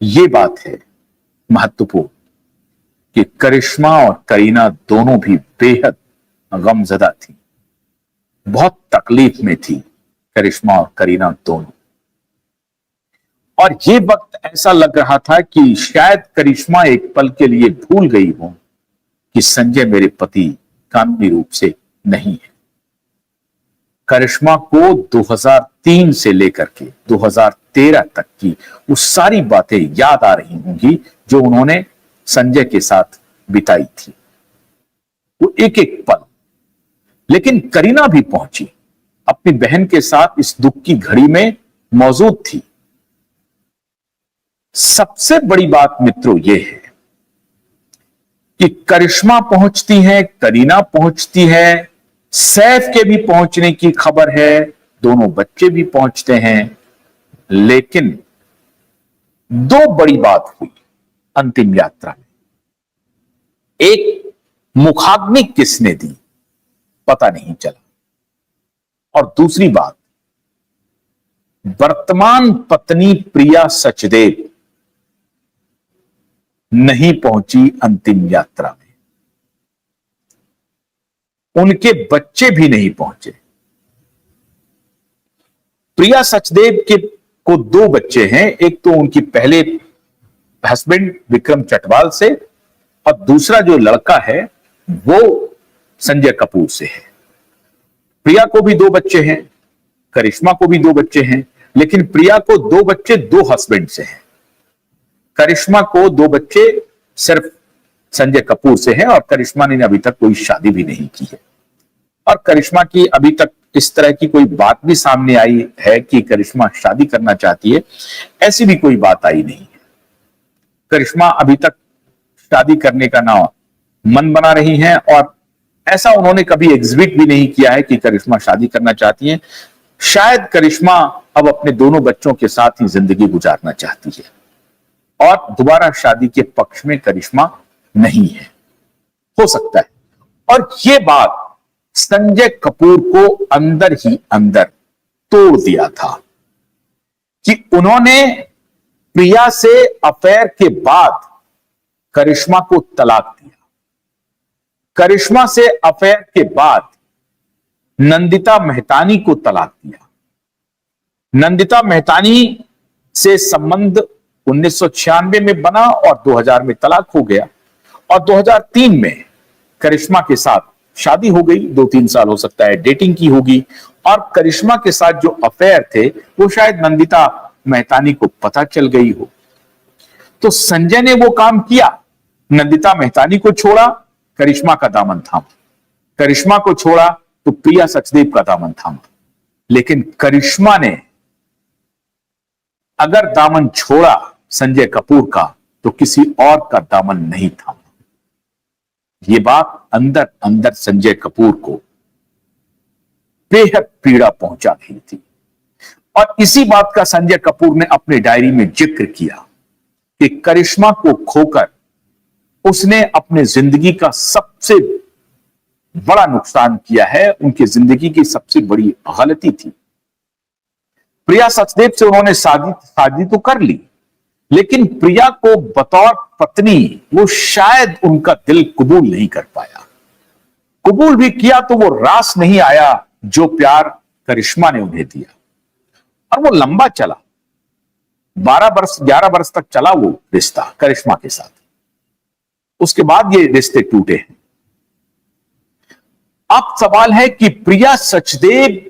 ये बात है महत्वपूर्ण कि करिश्मा और करीना दोनों भी बेहद गमजदा थी, बहुत तकलीफ में थी करिश्मा और करीना दोनों। और ये वक्त ऐसा लग रहा था कि शायद करिश्मा एक पल के लिए भूल गई हो कि संजय मेरे पति कानूनी रूप से नहीं है। करिश्मा को 2003 से लेकर के 2013 तक की वो सारी बातें याद आ रही होंगी जो उन्होंने संजय के साथ बिताई थी, वो एक एक पल। लेकिन करीना भी पहुंची, अपनी बहन के साथ इस दुख की घड़ी में मौजूद थी। सबसे बड़ी बात मित्रों ये है कि करिश्मा पहुंचती है, करीना पहुंचती है, सैफ के भी पहुंचने की खबर है, दोनों बच्चे भी पहुंचते हैं। लेकिन दो बड़ी बात हुई अंतिम यात्रा में। एक, मुखाग्नि किसने दी पता नहीं चला, और दूसरी बात, वर्तमान पत्नी प्रिया सचदेव नहीं पहुंची अंतिम यात्रा में, उनके बच्चे भी नहीं पहुंचे। प्रिया सचदेव को दो बच्चे हैं, एक तो उनकी पहले हस्बैंड विक्रम चटवाल से, और दूसरा जो लड़का है वो संजय कपूर से है। प्रिया को भी दो बच्चे हैं, करिश्मा को भी दो बच्चे हैं, लेकिन प्रिया को दो बच्चे दो हस्बैंड से हैं, करिश्मा को दो बच्चे सिर्फ संजय कपूर से हैं, और करिश्मा ने अभी तक कोई शादी भी नहीं की है। और करिश्मा की अभी तक इस तरह की कोई बात भी सामने आई है कि करिश्मा शादी करना चाहती है, ऐसी भी कोई बात आई नहीं है। करिश्मा अभी तक शादी करने का ना मन बना रही हैं, और ऐसा उन्होंने कभी एग्जिबिट भी नहीं किया है कि करिश्मा शादी करना चाहती हैं। शायद करिश्मा अब अपने दोनों बच्चों के साथ ही जिंदगी गुजारना चाहती है, और दोबारा शादी के पक्ष में करिश्मा नहीं है, हो सकता है। और ये बात संजय कपूर को अंदर ही अंदर तोड़ दिया था कि उन्होंने प्रिया से अफेयर के बाद करिश्मा को तलाक दिया, करिश्मा से अफेयर के बाद नंदिता मेहतानी को तलाक दिया, नंदिता मेहतानी से संबंध 1996 में बना और 2000 में तलाक हो गया, और 2003 में करिश्मा के साथ शादी हो गई। 2-3 साल हो सकता है डेटिंग की होगी, और करिश्मा के साथ जो अफेयर थे वो शायद नंदिता मेहतानी को पता चल गई हो। तो संजय ने वो काम किया, नंदिता मेहतानी को छोड़ा, करिश्मा का दामन थामा, करिश्मा को छोड़ा तो प्रिया सचदेव का दामन थामा। लेकिन करिश्मा ने अगर दामन छोड़ा संजय कपूर का तो किसी और का दामन नहीं थामा। यह बात अंदर अंदर संजय कपूर को बेहद पीड़ा पहुंचा रही थी, और इसी बात का संजय कपूर ने अपने डायरी में जिक्र किया कि करिश्मा को खोकर उसने अपने जिंदगी का सबसे बड़ा नुकसान किया है, उनकी जिंदगी की सबसे बड़ी गलती थी। प्रिया सचदेव से उन्होंने शादी तो कर ली, लेकिन प्रिया को बतौर पत्नी वो शायद उनका दिल कबूल नहीं कर पाया। कबूल भी किया तो वो रास नहीं आया जो प्यार करिश्मा ने उन्हें दिया, और वो लंबा चला, 11 वर्ष तक चला वो रिश्ता करिश्मा के साथ। उसके बाद ये रिश्ते टूटे हैं। अब सवाल है कि प्रिया सचदेव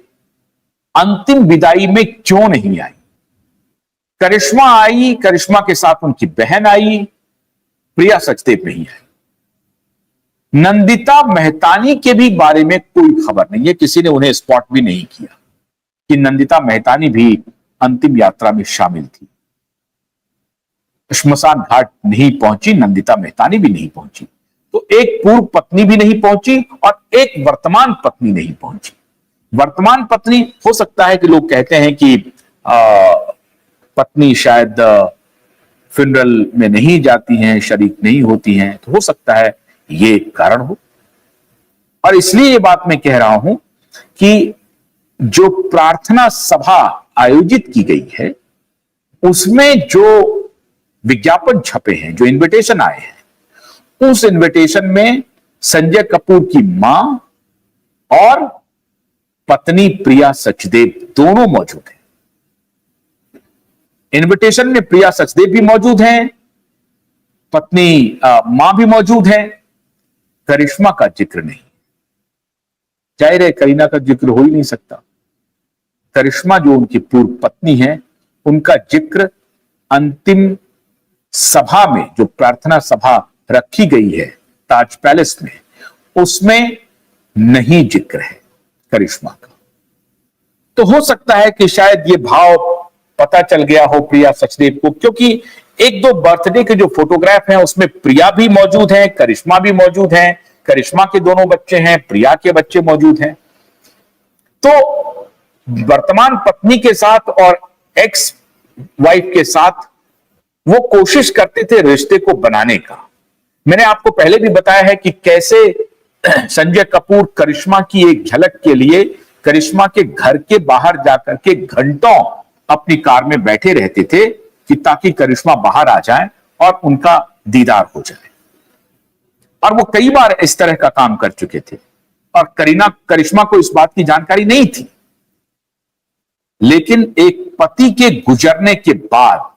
अंतिम विदाई में क्यों नहीं आई? करिश्मा आई, करिश्मा के साथ उनकी बहन आई, प्रिया सचदेव नहीं आई। नंदिता मेहतानी के भी बारे में कोई खबर नहीं है, किसी ने उन्हें स्पॉट भी नहीं किया कि नंदिता मेहतानी भी अंतिम यात्रा में शामिल थी। श्मशान घाट नहीं पहुंची, नंदिता मेहतानी भी नहीं पहुंची, तो एक पूर्व पत्नी भी नहीं पहुंची और एक वर्तमान पत्नी नहीं पहुंची। वर्तमान पत्नी, हो सकता है कि लोग कहते हैं कि पत्नी शायद फ्यूनरल में नहीं जाती हैं, शरीक नहीं होती हैं, तो हो सकता है ये कारण हो। और इसलिए ये बात मैं कह रहा हूं कि जो प्रार्थना सभा आयोजित की गई है उसमें जो विज्ञापन छपे हैं, जो इनविटेशन आए हैं, उस इनविटेशन में संजय कपूर की मां और पत्नी प्रिया सचदेव दोनों मौजूद हैं। इनविटेशन में प्रिया सचदेव भी मौजूद हैं, पत्नी मां भी मौजूद है, करिश्मा का जिक्र नहीं। जाहिर है करीना का जिक्र हो ही नहीं सकता। करिश्मा जो उनकी पूर्व पत्नी है, उनका जिक्र अंतिम सभा में, जो प्रार्थना सभा रखी गई है ताज पैलेस में, उसमें नहीं जिक्र है करिश्मा का। तो हो सकता है कि शायद ये भाव पता चल गया हो प्रिया सचदेव को, क्योंकि एक दो बर्थडे के जो फोटोग्राफ हैं उसमें प्रिया भी मौजूद है, करिश्मा भी मौजूद है, करिश्मा के दोनों बच्चे हैं, प्रिया के बच्चे मौजूद हैं। तो वर्तमान पत्नी के साथ और एक्स वाइफ के साथ वो कोशिश करते थे रिश्ते को बनाने का। मैंने आपको पहले भी बताया है कि कैसे संजय कपूर करिश्मा की एक झलक के लिए करिश्मा के घर के बाहर जाकर के घंटों अपनी कार में बैठे रहते थे कि ताकि करिश्मा बाहर आ जाए और उनका दीदार हो जाए। और वो कई बार इस तरह का काम कर चुके थे और करिश्मा को इस बात की जानकारी नहीं थी। लेकिन एक पति के गुजरने के बाद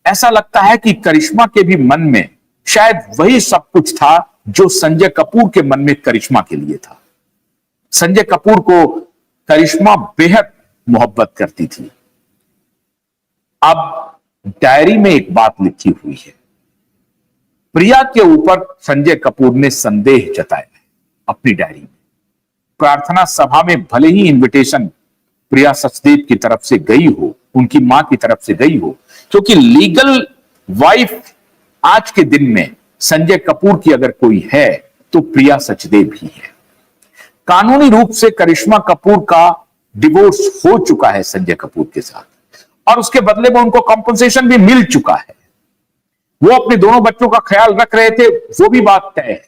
ऐसा लगता है कि करिश्मा के भी मन में शायद वही सब कुछ था जो संजय कपूर के मन में करिश्मा के लिए था। संजय कपूर को करिश्मा बेहद मोहब्बत करती थी। अब डायरी में एक बात लिखी हुई है, प्रिया के ऊपर संजय कपूर ने संदेह जताया है अपनी डायरी में। प्रार्थना सभा में भले ही इनविटेशन प्रिया सचदेव की तरफ से गई हो, उनकी मां की तरफ से गई हो, क्योंकि लीगल वाइफ आज के दिन में संजय कपूर की अगर कोई है तो प्रिया सचदेव ही है। कानूनी रूप से करिश्मा कपूर का डिवोर्स हो चुका है संजय कपूर के साथ, और उसके बदले में उनको कॉम्पनसेशन भी मिल चुका है। वो अपने दोनों बच्चों का ख्याल रख रहे थे, वो भी बात तय है।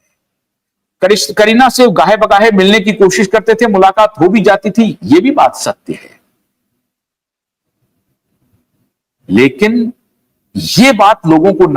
करीना से गाहे बगाहे मिलने की कोशिश करते थे, मुलाकात हो भी जाती थी, ये भी बात सत्य है। लेकिन ये बात लोगों को